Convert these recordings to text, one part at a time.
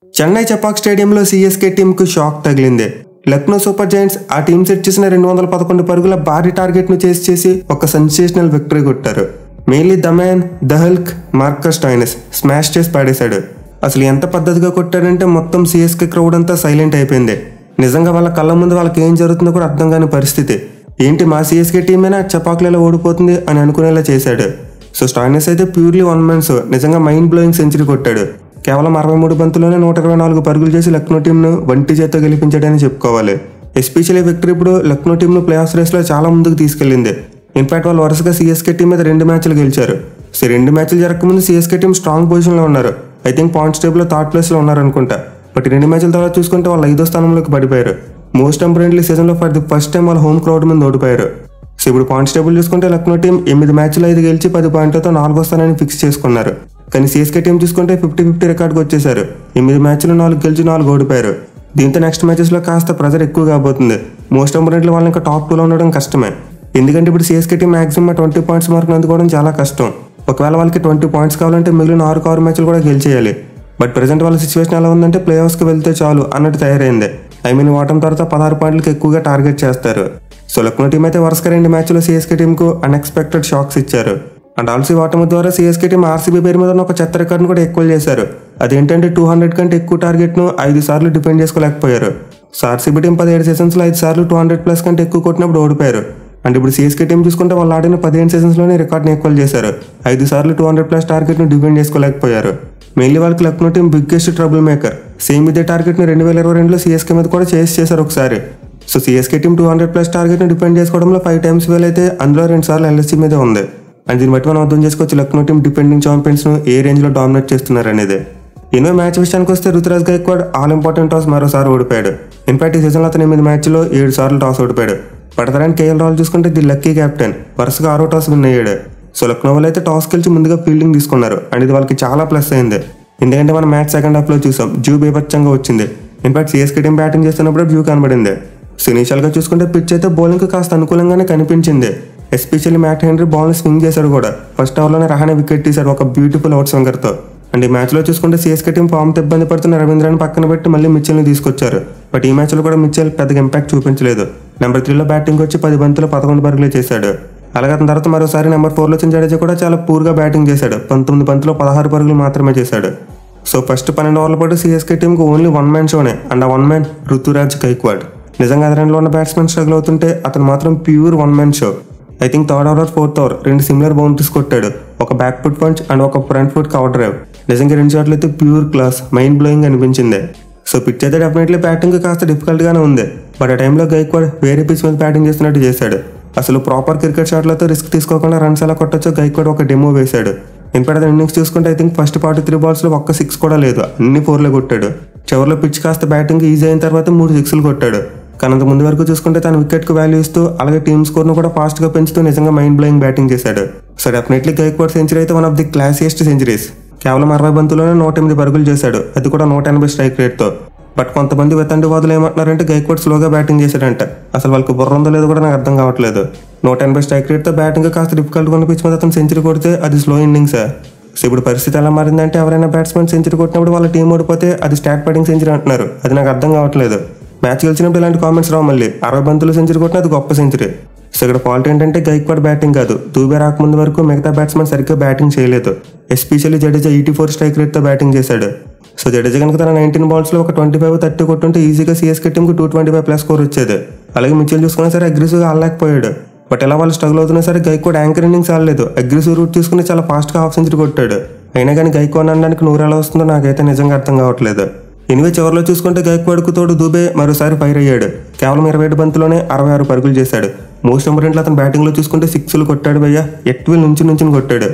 చెన్నై చపాక్ స్టేడియంలో CSK టీంకు shock తగిలింది. Lucknow super Giants ఆ టీం సెట్ చేసిన 211 పరుగుల భారీ టార్గెట్ ను చేసి ఒక సెన్సేషనల్ విక్టరీ కొట్టారు. Mainly the man, the Hulk, Marcus Stoinis smash చేసి పాడేశాడు. అసలు ఎంత పద్ధతిగా కొట్టాడంటే మొత్తం సిఎస్కే క్రౌడ్ అంతా సైలెంట్ అయిపోయింది. నిజంగా వాళ్ళ కళ్ళ ముందు వాళ్ళకి ఏం జరుగుతుందో కూడా అర్థం కాని పరిస్థితి. ఏంటి మా సిఎస్కే టీమేనా చపాక్లలో ఓడిపోతుంది అని అనుకునేలా చేశాడు. సో స్టోయినిస్ అయితే ప్యూర్లీ వన్ మ్యాన్ షో, నిజంగా మైండ్ బ్లోయింగ్ సెంచరీ కొట్టాడు. కేవలం 63 బంతుల్లోనే 124 పరుగులు చేసి లక్నో టీంను వంటి చేత్తో గెలిపించాడని చెప్పుకోవాలి. ఎస్పెషల్లీ విక్టరీ ఇప్పుడు లక్నో టీంను ప్లే ఆఫ్ రేస్లో చాలా ముందుకు తీసుకెళ్లింది. ఇన్ఫాక్ట్ వాళ్ళు వరుసగా సిఎస్కే టీం మీద 2 మ్యాచ్లు గెలిచారు. సో 2 మ్యాచ్లు జరగకముందు సిఎస్కే టీం స్ట్రాంగ్ పొజిషన్లో ఉన్నారు. ఐ థింక్ పాయింట్స్ టేబుల్లో థర్డ్ ప్లేస్లో ఉన్నారు అనుకుంటా. బట్ 2 మ్యాచ్ల తర్వాత చూసుకుంటే వాళ్ళు 5వ స్థానంలోకి పడిపోయారు. మోస్ట్ ఇంపార్టెంట్లీ సీజన్లో ఫర్ ది ఫస్ట్ టైం వాళ్ళ హోమ్ క్రౌడ్ మీద ఓడిపోయారు. సో ఇప్పుడు పాయింట్స్ టేబుల్ చూసుకుంటే లక్నో టీం 8 మ్యాచ్లు 5 గెలిచి 10 పాయింట్లతో 4వ స్థానాన్ని ఫిక్స్ చేసుకున్నారు. కానీ సిఎస్కే టీం చూసుకుంటే 50-50 రికార్డుకు వచ్చేసారు. 8 మ్యాచ్లు 4 గెలిచి 4 ఓడిపోయారు. దీంతో నెక్స్ట్ మ్యాచెస్లో కాస్త ప్రెజర్ ఎక్కువ కాబోతుంది. మోస్ట్ ఇంపార్టెంట్లీ వాళ్ళు ఇంకా టాప్ 2లో ఉండడం కష్టమే. ఎందుకంటే ఇప్పుడు CSK team maximum 20 points mark అందుకోవడం చాలా కష్టం. ఒకవేళ వాళ్ళకి 20 పాయింట్స్ కావాలంటే మిగిలిన 6 మ్యాచ్లు కూడా గెలిచేయాలి. బట్ ప్రెసెంట్ వాళ్ళ సిచ్యువేషన్ ఎలా ఉందంటే ప్లే ఆఫ్స్కి వెళ్తే చాలు అన్నట్టు తయారైంది. ఓటమి తర్వాత 16 పాయింట్లకు ఎక్కువగా టార్గెట్ చేస్తారు. సో లక్నో టీం అయితే వరుసగా 2 మ్యాచ్లో సిఎస్కే టీంకు అన్ఎక్స్పెక్టెడ్ షాక్స్ ఇచ్చారు. అండ్ ఆల్సో ఓటమి ద్వారా సిఎస్కే టీం ఆర్సీబీ పేరు మీద ఒక చెత్త రికార్డును కూడా ఎక్కువ చేశారు. అదేంటంటే 200 కంటే ఎక్కువ టార్గెట్ను 5 సార్లు డిఫెండ్ చేసుకోలేకపోయారు. సో ఆర్సీబీ టీం 17 సెషన్స్లో 5 సార్లు 200+ కంటే ఎక్కువ కొట్టినప్పుడు ఓడిపోయారు. అండ్ ఇప్పుడు సిఎస్కే టీం చూసుకుంటే వాళ్ళు ఆడిన 15 సెషన్స్లోనే రికార్డ్ని ఎక్కువ చేశారు. 5 సార్లు 200+ టార్గెట్ను డిఫెండ్ చేసుకోలేకపోయారు. మెయిన్లీ వాళ్ళకి Lucknow team biggest trouble maker. Same ఇదే టార్గెట్ని 2022లో సిఎస్కే మీద కూడా చేశారు ఒకసారి. సో సిఎస్కే టీం 200+ టార్గెట్ని డిఫెండ్ చేసుకోవడంలో 5 టైమ్స్ ఫెయిల్ అయితే అందులో 2 సార్లు ఎల్ఎస్సీ మీదే ఉంది. అండ్ దీన్ని బట్టి మనం అర్థం చేసుకోవచ్చు లక్నో టీం డిఫెండింగ్ ఛాంపియన్స్ను ఏ రేంజ్లో డామినేట్ చేస్తున్నారు అనేది. ఎన్నో మ్యాచ్ విషయానికి వస్తే Ruturaj Gaikwad all important toss మరోసారి ఓడిపోయాడు. ఇన్ఫాక్ట్ ఈ సీజన్లో అతను 8 మ్యాచ్లో 7 సార్లు టాస్ ఓడిపోయాడు. పడతారని కేఎల్ రాహుల్ చూసుకుంటే ది లక్కీ క్యాప్టెన్ వరుసగా 6వ టాస్ విన్ అయ్యాడు. సో లక్నో వాళ్ళు అయితే టాస్ గెలిచి ముందుగా ఫీల్డింగ్ తీసుకున్నారు. అండ్ ఇది వాళ్ళకి చాలా ప్లస్ అయింది. ఎందుకంటే మనం మ్యాచ్ సెకండ్ హాఫ్లో చూసాం జ్యూ బీభత్సంగా వచ్చింది. ఇన్ఫాక్ట్ సిఎస్కే టీం బ్యాటింగ్ చేస్తున్నప్పుడు జ్యూ కనబడింది. సో ఇనిషియల్గా చూసుకుంటే పిచ్ అయితే బౌలింగ్కి కాస్త అనుకూలంగానే కనిపించింది. ఎస్పెషల్లీ మ్యాట్ హెన్రీ బాల్ని స్వింగ్ చేశాడు కూడా. ఫస్ట్ ఓవర్లోనే రహానే వికెట్ తీశాడు ఒక బ్యూటిఫుల్ అవుట్ స్వింగర్తో. అండ్ ఈ మ్యాచ్లో చూసుకుంటే సిఎస్కే టీం ఫామ్తో ఇబ్బంది పడుతున్న రవీంద్రని పక్కన పెట్టి మళ్ళీ మిచెల్ని తీసుకొచ్చారు. బట్ ఈ మ్యాచ్లో కూడా మిచెల్ పెద్దగా ఇంపాక్ట్ చూపించలేదు. నెంబర్ 3లో బ్యాటింగ్ వచ్చి 10 బంతులు 11 పరుగులే చేశాడు. అలాగే అతని తర్వాత మరోసారి నెంబర్ 4లో వచ్చిన జడేజా కూడా చాలా పూర్గా బ్యాటింగ్ చేశాడు. 19 బంతుల్లో 16 పరుగులు మాత్రమే చేశాడు. సో ఫస్ట్ 12 ఓవర్ల పాటు సిఎస్కే టీంకు ఓన్లీ 1 మ్యాన్ షోనే. అండ్ ఆ 1 మ్యాన్ రుతురాజ్ గైక్వాడ్. నిజంగా అదనంలో ఉన్న బ్యాట్స్మెన్ స్ట్రగుల్ అవుతుంటే అతను మాత్రం pure 1 man show. I think 3rd over 4th over 2 similar boundaries కొట్టాడు. ఒక బ్యాక్ ఫుట్ పంచ్ అండ్ ఒక ఫ్రంట్ ఫుట్ కవర్ డ్రైవ్. నిజంగా 2 షాట్లు అయితే ప్యూర్ క్లాస్, మైండ్ బ్లోయింగ్ అనిపించింది. సో పిచ్ అయితే డెఫినెట్లీ బ్యాటింగ్ కాస్త డిఫికల్ట్గానే ఉంది. బట్ ఆ టైంలో గైక్వాడ్ వేరే పిచ్ మీద బ్యాటింగ్ చేస్తున్నట్టు చేశాడు. అసలు ప్రాపర్ క్రికెట్ షాట్లతో రిస్క్ తీసుకోకుండా రన్స్ ఎలా కొట్టొచ్చో గైక్వాడ్ ఒక డెమో వేశాడు. ఇన్ఫాక్ట్ అతని ఇన్నింగ్స్ చూసుకుంటే ఐ థింక్ ఫస్ట్ 43 బాల్స్లో ఒక్క 6 కూడా లేదు, అన్ని 4లే కొట్టాడు. చివరిలో పిచ్ కాస్త బ్యాటింగ్ ఈజీ అయిన తర్వాత 3 6లు కొట్టాడు. కానీ అంత ముందు వరకు చూసుకుంటే తన వికెట్కు వాల్యూ ఇస్తూ అలాగే టీమ్ స్కోర్ను కూడా ఫాస్ట్గా పెంచుతూ నిజంగా మైండ్ బ్లోయింగ్ బ్యాటింగ్ చేశాడు. సో డెఫినెట్లీ గైక్వాడ్ సెంచరీ అయితే వన్ ఆఫ్ ది క్లాసియెస్ట్ సెంచరీస్. కేవలం 60 బంతుల్లోనే 108 పరుగులు చేశాడు, అది కూడా 180 స్ట్రైక్ రేట్తో. బట్ కొంతమంది వెతండివాదులు ఏమంటున్నారంటే గైక్వాడ్ స్లోగా బ్యాటింగ్ చేశాడంట. అసలు వాళ్ళకి బుర్ర ఉందో లేదో కూడా నాకు అర్థం కావట్లేదు. 180 స్ట్రైక్ రేట్తో బ్యాటింగ్ కాస్త డిఫికల్ట్గా ఉన్న పిచ్ మీద అతను సెంచరీ కొడితే అది స్లో ఇన్నింగ్సా? సో ఇప్పుడు పరిస్థితి ఎలా మారిందంటే ఎవరైనా బ్యాట్స్మెన్ సెంచరీ కొట్టినప్పుడు వాళ్ళ టీం ఓడిపోతే అది స్టాట్ బ్యాటింగ్ సెంచరీ అంటున్నారు. అది నాకు అర్థం కావట్లేదు. మ్యాచ్ గెలిచినప్పుడు ఇలాంటి కామెంట్స్ రావు. మళ్ళీ 60 బంతులు సెంచరీ కొట్టిన అది గొప్ప సెంచరీ. సో ఇక్కడ ఫాల్ట్ ఏంటంటే గైక్వాడ్ బ్యాటింగ్ కాదు, దూబే రాకముందు వరకు మిగతా బ్యాట్స్మెన్ సరిగ్గా బ్యాటింగ్ చేయలేదు. ఎస్పెషల్లీ జడేజా 84 స్ట్రైక్ రేట్తో బ్యాటింగ్ చేశాడు. సో జడేజా కనుక తన 19 బాల్స్లో ఒక 25-30 కొట్టుంటే ఈజీగా సిఎస్కే టీంకు 225+ స్కోర్ వచ్చేది. అలాగే మిచెల్ చూసుకున్నా సరే అగ్రెసివ్గా ఆడలేకపోయాడు. బట్ ఎలా వాళ్ళు స్ట్రగుల్ అవుతున్నా సరే గైక్వాడ్ యాంకర్ ఇన్నింగ్స్ ఆడలేదు, అగ్రెసివ్ రూట్ తీసుకుని చాలా ఫాస్ట్గా హాఫ్ సెంచరీ కొట్టాడు. అయినా కానీ గైక్వాడ్ అనడానికి 100 ఎలా వస్తుందో నాకైతే నిజంగా అర్థం కావట్లేదు. ఎనివే చివరిలో చూసుకుంటే గైక్వాడ్కు తోడు దూబే మరోసారి ఫైర్ అయ్యాడు. కేవలం 27 బంతుల్లోనే 66 పరుగులు చేశాడు. మోస్ట్ ఇంపార్టెంట్లో అతను బ్యాటింగ్లో చూసుకుంటే 6లు కొట్టాడు భయ్యా, ఎట్విల్ నుంచి కొట్టాడు.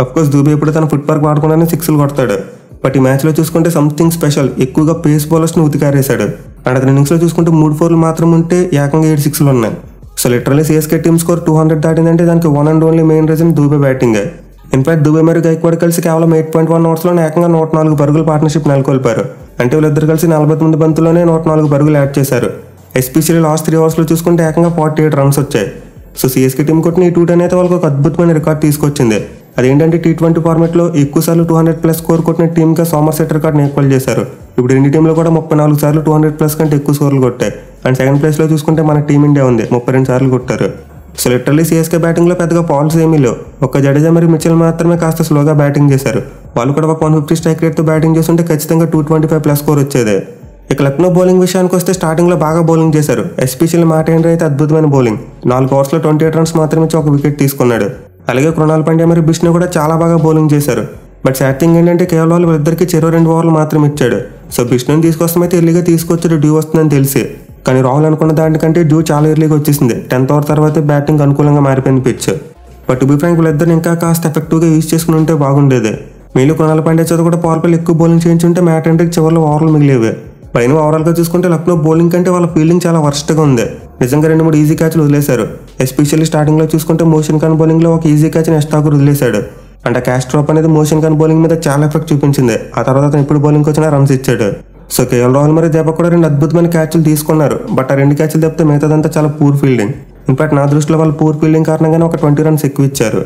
అఫ్కోర్స్ దూబే ఇప్పుడు తన ఫుట్ వర్క్ వాడుకున్నానే 6లు కొడతాడు. బట్ ఈ మ్యాచ్లో చూసుకుంటే సంథింగ్ స్పెషల్, ఎక్కువగా పేస్ బౌలర్స్ని ఉతికారేశాడు. అండ్ అతని ఇన్నింగ్స్లో చూసుకుంటే 3 4లు మాత్రం ఉంటే ఏకంగా 7 6లు ఉన్నాయి. So literally CSK team score 200 దాటిందంటే దానికి one and only main reason Dube batting. In fact Dube మరియు గైక్వాడ్ కలిసి కేవలం 8.1 ఓవర్స్లో ఏకంగా 104 పరుగుల పార్ట్నర్షిప్ నెలకొల్పారు. అంటే వీళ్ళిద్దరు కలిసి 49 బంతుల్లోనే 104 పరుగులు యాడ్ చేశారు. ఎస్పెషల్లీ లాస్ట్ 3 ఓవర్స్లో చూసుకుంటే ఏకంగా 48 రన్స్ వచ్చాయి. సో సిఎస్కే టీం కొట్టిన ఈ 210 అయితే వాళ్ళకి ఒక అద్భుతమైన రికార్డ్ తీసుకొచ్చింది. అదేంటంటే T20 ఫార్మాట్లో ఎక్కువ సార్లు 200+ స్కోర్ కొట్టిన టీమ్గా సోమర్సెట్ రికార్డ్ని ఈక్వల్ చేశారు. ఇప్పుడు రెండు టీంలో కూడా 34 సార్లు 200+ కంటే ఎక్కువ స్కోర్లు కొట్టాయి. అండ్ సెకండ్ ప్లేస్లో చూసుకుంటే మన టీమిండియా ఉంది, 32 సార్లు కొట్టారు. సో లిటరల్లీ సిఎస్కే బ్యాటింగ్లో పెద్దగా ఫాల్స్ ఏమీ లేవు. ఒక్క జడేజా మరియు మిచెల్ మాత్రమే కాస్త స్లోగా బ్యాటింగ్ చేశారు. వాళ్ళు కూడా ఒక 150 స్ట్రైక్ రేట్తో బ్యాటింగ్ చేస్తుంటే ఖచ్చితంగా 225+ స్కోర్ వచ్చేదే. ఇక లక్నో బౌలింగ్ విషయానికి వస్తే స్టార్టింగ్లో బాగా బౌలింగ్ చేశారు. ఎస్పెషల్లీ మార్టిన్ అయితే అద్భుతమైన బౌలింగ్. 4 ఓవర్స్లో 28 రన్స్ మాత్రమే ఇచ్చి ఒక వికెట్ తీసుకున్నాడు. అలాగే కృణాల్ పాండ్యా మరియు బిష్ణు కూడా చాలా బాగా బౌలింగ్ చేశారు. బట్ సాడ్ థింగ్ ఏంటంటే కేవలం వాళ్ళిద్దరికి చెరో 2 ఓవర్లు మాత్రం ఇచ్చాడు. సో బిష్ణుని తీసుకొస్తామైతే ఎర్లీగా తీసుకొచ్చాడు డ్యూ వస్తుందని తెలిసి. కానీ రాహుల్ అనుకున్న దానికంటే డ్యూ చాలా ఎర్లీగా వచ్చేసింది. 10th ఓవర్ తర్వాత బ్యాటింగ్ అనుకూలంగా మారిపోయింది pitch. But to be frank వీళ్ళిద్దరిని ఇంకా కాస్త ఎఫెక్టివ్గా యూజ్ చేసుకుని ఉంటే బాగుండేది. మెయిన్లీ కృణాల్ పాండ్యా చేత కూడా పవర్ ప్లేలో ఎక్కువ బౌలింగ్ చేయించుంటే మ్యాట్ అండ్రికి చివరిలో ఓవర్లు మిగిలేవి. పైన ఓవరాల్గా చూసుకుంటే లక్నో బౌలింగ్ కంటే వాళ్ళ ఫీల్డింగ్ చాలా వర్స్ట్గా ఉంది. నిజంగా 2-3 ఈజీ క్యాచ్లు వదిలేశారు. ఎస్పెషల్లీ స్టార్టింగ్లో చూసుకుంటే మోషన్ ఖాన్ బౌలింగ్లో ఒక ఈజీ క్యాచ్ని ఎస్టాకర్ వదిలేశాడు. అంటే క్యాచ్ డ్రాప్ అనేది మోషన్ ఖాన్ బౌలింగ్ మీద చాలా ఎఫెక్ట్ చూపించింది. ఆ తర్వాత అతను ఇప్పుడు బౌలింగ్కి వచ్చినా రన్స్ ఇచ్చాడు. సో కేఎల్ రాహుల్ మరియు దీపక్ కూడా 2 అద్భుతమైన క్యాచ్లు తీసుకున్నారు. బట్ ఆ 2 క్యాచ్లు తప్పితే మిగతాదంతా చాలా పూర్ ఫీల్డింగ్. ఇన్ఫాక్ట్ నా దృష్టిలో వాళ్ళు పూర్ ఫీల్డింగ్ కారణంగానే ఒక 20 రన్స్ ఎక్కువ ఇచ్చారు.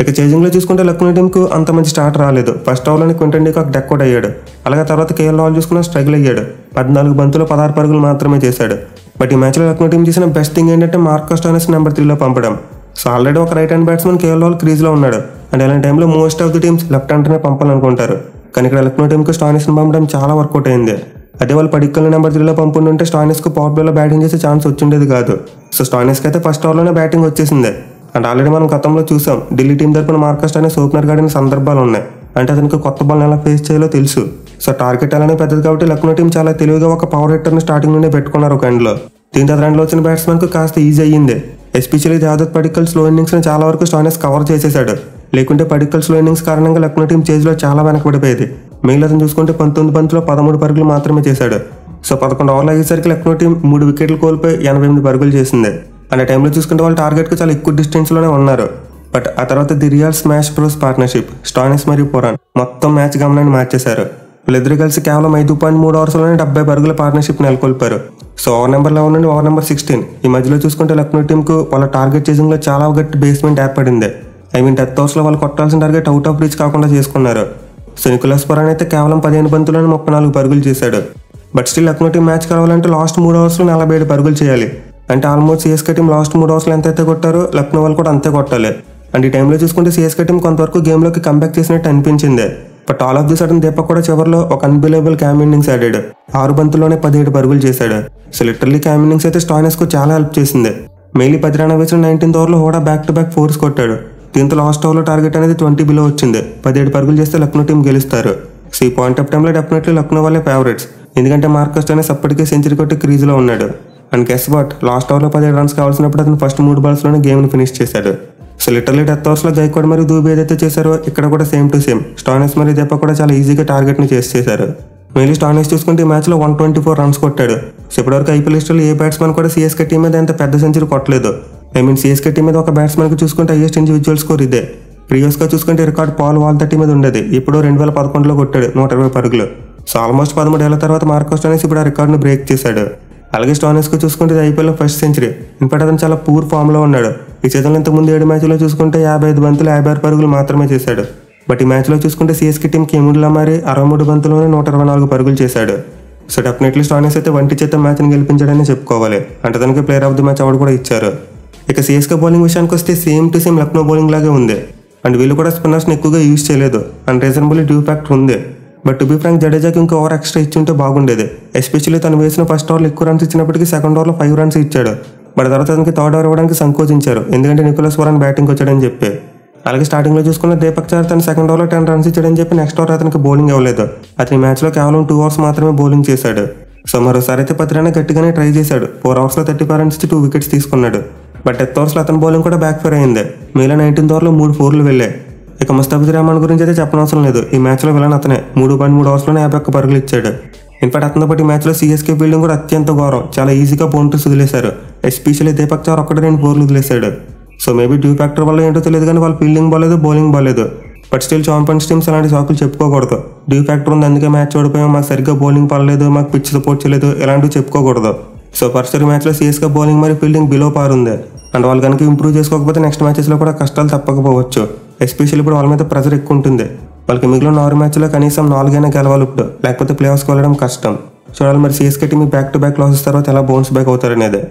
ఇక చేజింగ్లో చూసుకుంటే లక్నో టీంకు అంత మంచి స్టార్ట్ రాలేదు. ఫస్ట్ ఓవర్లోనే క్వింటన్ డీకాక్ డెక్అవుట్ అయ్యాడు. అలాగే తర్వాత కేఎల్ రాహుల్ చూసుకున్న స్ట్రగుల్ అయ్యాడు. 14 బంతులు 16 పరుగులు మాత్రమే చేశాడు. బట్ ఈ మ్యాచ్లో లక్నో టీం చేసిన బెస్ట్ థింగ్ ఏంటంటే మార్కస్ స్టాయినిస్ నెంబర్ 3లో పంపడం. సో ఆల్రెడీ ఒక right hand batsmen KL Rahul క్రీజ్లో ఉన్నాడు. అండ్ అలాంటి టైంలో most of the teams left హ్యాండ్నే పంపాలనుకుంటారు. కానీ ఇక్కడ లక్నో టీంకు స్టాయినిస్ని పంపడం చాలా వర్కౌట్ అయింది. అదే వాళ్ళు పడిక్కల్ని నెంబర్ 3లో పంపుంటే స్టాయినిస్కు పవర్ ప్లేలో బ్యాటింగ్ చేసే ఛాన్స్ వచ్చిండేది కాదు. సో స్టాయినిస్కి అయితే ఫస్ట్ ఓవర్లోనే బ్యాటింగ్ వచ్చేసింది. అండ్ ఆల్రెడీ మనం గతంలో చూసాం ఢిల్లీ టీం తరపున మార్కస్ స్టాయినిస్ ఓపెనర్గా ఆడిన సందర్భాలు ఉన్నాయి. అంటే అతనికి కొత్త బాల్ని ఎలా ఫేస్ చేయాలో తెలుసు. సో టార్గెట్ అలానే పెద్దది కాబట్టి లక్నో టీం చాలా తెలివిగా ఒక పవర్ హిట్టర్ని స్టార్టింగ్ నుండి పెట్టుకున్నారు ఒక ఎండ్లో. దీంతో అతనిలో వచ్చిన బ్యాట్స్మెన్కు కాస్త ఈజీ అయ్యింది. ఎస్పెషల్లీ దేవదత్ పడిక్కల్ స్లో ఇన్నింగ్స్ని చాలా వరకు స్టాయినిస్ కవర్ చేసేశాడు. లేకుంటే పడిక్కల్ స్లో ఇన్నింగ్స్ కారణంగా లక్నో టీం చేజ్లో చాలా వెనకబడిపోయేది. మిగిలిన అతను చూసుకుంటే 19 బంతుల్లో 13 పరుగులు మాత్రమే చేశాడు. సో 11 ఓవర్లు అయ్యేసరికి లక్నో టీం 3 వికెట్లు కోల్పోయి 88 పరుగులు చేసింది. అండ్ ఆ టైంలో చూసుకుంటే వాళ్ళు టార్గెట్కి చాలా ఎక్కువ డిస్టెన్స్లోనే ఉన్నారు. బట్ ఆ తర్వాత the real smash bros partnership Stoinis మరియు పురాన్ మొత్తం మ్యాచ్ గమనాన్ని మార్చేశారు. వీళ్ళిద్దరు కలిసి కేవలం 5.3 ఓవర్స్లోనే 70 పరుగుల పార్ట్నర్షిప్ నెలకొల్పారు. సో ఓవర్ నెంబర్ 11 నుండి ఓవర్ నెంబర్ 16 ఈ మధ్యలో చూసుకుంటే లక్నో టీంకు వాళ్ళ టార్గెట్ చేసింగ్లో చాలా గట్టి బేస్మెంట్ ఏర్పడింది. 10th ఓవర్స్లో వాళ్ళు కొట్టాల్సిన టార్గెట్ అవుట్ ఆఫ్ రీచ్ కాకుండా చేసుకున్నారు. సో నికోలస్ పురాన్ అయితే కేవలం 15 బంతుల్లోనే 34 పరుగులు చేశాడు. But still Lucknow team match కావాలంటే లాస్ట్ 3 ఓవర్స్లో 47 పరుగులు చేయాలి. అంటే ఆల్మోస్ట్ సిఎస్కే టీం లాస్ట్ 3 ఓవర్స్లో ఎంతైతే కొట్టారో లక్నో వాళ్ళు కూడా అంతే కొట్టాలి. అండ్ ఈ టైంలో చూసుకుంటే సిఎస్కే టీం కొంతవరకు గేమ్లోకి కంబ్యాక్ చేసినట్టు అనిపించింది. But all of the sudden Deepak కూడా చివరిలో ఒక అన్బిలీవబుల్ క్యామ్ ఇన్నింగ్స్ ఆడాడు. 6 బంతుల్లోనే 17 పరుగులు చేశాడు. సో లిటరల్లీ క్యామ్ ఇన్నింగ్స్ అయితే స్టాయినిస్కు చాలా హెల్ప్ చేసింది. మెయిన్లీ 10 రన్ వేసిన 19th ఓవర్లో కూడా బ్యాక్ టు బ్యాక్ 4s కొట్టాడు. దీంతో లాస్ట్ ఓవర్లో టార్గెట్ అనేది 20 బిలో వచ్చింది. 17 పరుగులు చేస్తే లక్నో టీం గెలుస్తారు. సో ఈ పాయింట్ ఆఫ్ టైంలో డెఫినెట్లీ లక్నో వాళ్ళే ఫేవరెట్స్. ఎందుకంటే మార్కస్ స్టాయినిస్ అప్పటికే సెంచరీ కొట్టి క్రీజ్లో ఉన్నాడు. అండ్ గెస్ వాట్, లాస్ట్ ఓవర్లో 17 రన్స్ కావాల్సినప్పుడు అతను ఫస్ట్ 3 బాల్స్లోనే గేమ్ని ఫినిష్ చేశాడు. సో లిటరల్లీ 10th ఓవర్స్లో గైక్వాడ్ మరియు దూబే ఏదైతే చేశారో ఇక్కడ కూడా సేమ్ టు సేమ్ స్టాయినిస్ మరియు దీపక్ కూడా చాలా ఈజీగా టార్గెట్ని చేశారు. మెయిన్లీ స్టాయినిస్ చూసుకుంటే ఈ మ్యాచ్లో 124 రన్స్ కొట్టాడు. సో ఇప్పటివరకు ఐపీఎల్ హిస్టరీలో ఏ బ్యాట్స్మెన్ కూడా సిఎస్కే టీం మీద ఎంత పెద్ద సెంచరీ కొట్టలేదు. సిఎస్కే టీం మీద ఒక బ్యాట్స్మెన్కి చూసుకుంటే హైయెస్ట్ ఇండివిజువల్ స్కోర్ ఇదే. ప్రీవియస్గా చూసుకుంటే రికార్డ్ పాల్ వాల్తట్టి మీద ఉండేది. ఇప్పుడు 2011లో కొట్టాడు 120 పరుగులు. సో ఆల్మోస్ట్ 13 ఏళ్ల తర్వాత మార్కస్ స్టాయినిస్ ఇప్పుడు ఆ రికార్డును బ్రేక్ చేశాడు. అలాగే స్టాయినిస్కు చూసుకుంటే ఐపీఎల్లో ఫస్ట్ సెంచరీ. ఇన్ఫాక్ట్ అతను చాలా పూర్ ఫామ్లో ఉన్నాడు. ఈ సీజన్లో ఇంతకుముందు 7 మ్యాచ్లో చూసుకుంటే 55 బంతులు 56 పరుగులు మాత్రమే చేశాడు. బట్ ఈ మ్యాచ్లో చూసుకుంటే సిఎస్కే టీంకి ఎముడిలా మారి 63 బంతుల్లోనే 124 పరుగులు చేశాడు. సో డెఫినెట్లీ స్టాయినిస్ అయితే వంటి చేత మ్యాచ్ని గెలిపించాడని చెప్పుకోవాలి. అంటే తనకి player of the match award కూడా ఇచ్చారు. ఇక సిఎస్కే బౌలింగ్ విషయానికి వస్తే same to same Lucknow bowling లాగే ఉంది. అండ్ వీళ్ళు కూడా స్పిన్నర్స్ని ఎక్కువగా యూజ్ చేయలేదు. అండ్ రీజనబుల్ డ్యూ ఫ్యాక్టర్ ఉంది. బట్ టు బి ఫ్రాంక్ జడేజాకి ఇంకా ఓవర్ ఎక్స్ట్రా ఇచ్చుంటే బాగుండేది. ఎస్పెషల్లీ తను వేసిన ఫస్ట్ ఓవర్లో ఎక్కువ రన్స్ ఇచ్చినప్పటికీ సెకండ్ ఓవర్లో 5 రన్స్ ఇచ్చాడు. బట్ తర్వాత అతనికి థర్డ్ ఓవర్ ఇవ్వడానికి సంకోచించారు. ఎందుకంటే నికోలస్ పురాన్ బ్యాటింగ్ వచ్చాడని చెప్పి. అలాగే స్టార్టింగ్లో చూసుకున్న దీపక్ చార్ తన సెకండ్ ఓవర్లో 10 రన్స్ ఇచ్చాడని చెప్పి నెక్స్ట్ ఓవర్ అతనికి బౌలింగ్ ఇవ్వలేదు. అతని మ్యాచ్లో కేవలం 2 ఓవర్స్ మాత్రమే బౌలింగ్ చేశాడు. సో మరోసారి అయితే 10 రన్ గట్టిగానే ట్రై చేశాడు. 4 ఓవర్స్లో 35 రన్స్ ఇచ్చి 2 వికెట్స్ తీసుకున్నాడు. బట్ 10th ఓవర్స్లో అతని బౌలింగ్ కూడా బ్యాక్ ఫైర్ అయింది. మిగిలిన 19th ఓవర్లో 3 4లు వెళ్ళాయి. ఇక ముస్తాఫిజుర్ రహమాన్ గురించి అయితే చెప్పనవసరం లేదు. ఈ మ్యాచ్లో విలన్ అతనే 3.3 ఓవర్స్లోనే 51 పరుగులు ఇచ్చాడు. ఇన్ఫాక్ట్ అతనితో పాటు ఈ మ్యాచ్లో సిఎస్కే ఫీల్డింగ్ కూడా అత్యంత ఘోరం. చాలా ఈజీగా బౌండరీస్ వదిలేశారు. ఎస్పెషల్లీ దీపక్ చార్ ఒక్కటి 2 4లు వదిలేశాడు. సో మేబీ డ్యూ ఫ్యాక్టర్ వల్ల ఏంటో తెలియదు కానీ వాళ్ళు ఫీల్డింగ్ బాగాలేదు, బౌలింగ్ బాగాలేదు. బట్ స్టిల్ ఛాంపియన్స్ టీమ్స్ అలాంటి సాకులు చెప్పుకోకూడదు. డ్యూ ఫ్యాక్టర్ ఉంది అందుకే మ్యాచ్ ఓడిపోయాం, మాకు సరిగ్గా బౌలింగ్ పడలేదు, మాకు పిచ్ సపోర్ట్ చేయలేదు, ఇలాంటివి చెప్పుకోకూడదు. సో ఫస్ట్ మ్యాచ్లో సిఎస్కే బౌలింగ్ మరియు ఫీల్డింగ్ బిలో పార్ ఉంది. అండ్ వాళ్ళు కనుక ఇంప్రూవ్ చేసుకోకపోతే నెక్స్ట్ మ్యాచెస్లో కూడా కష్టాలు తప్పకపోవచ్చు. ఎస్పెషల్లీ ఇప్పుడు వాళ్ళ మీద ప్రెజర్ ఎక్కువ ఉంటుంది. వాళ్ళకి మిగిలిన 6 మ్యాచ్లో కనీసం 4 గెలవాలి ఇప్పుడు, లేకపోతే ప్లే ఆఫ్స్కి వెళ్ళడం కష్టం. చూడాలి మరి CSK team back to back losses తర్వాత ఎలా బౌన్స్ బ్యాక్ అవుతారనేది.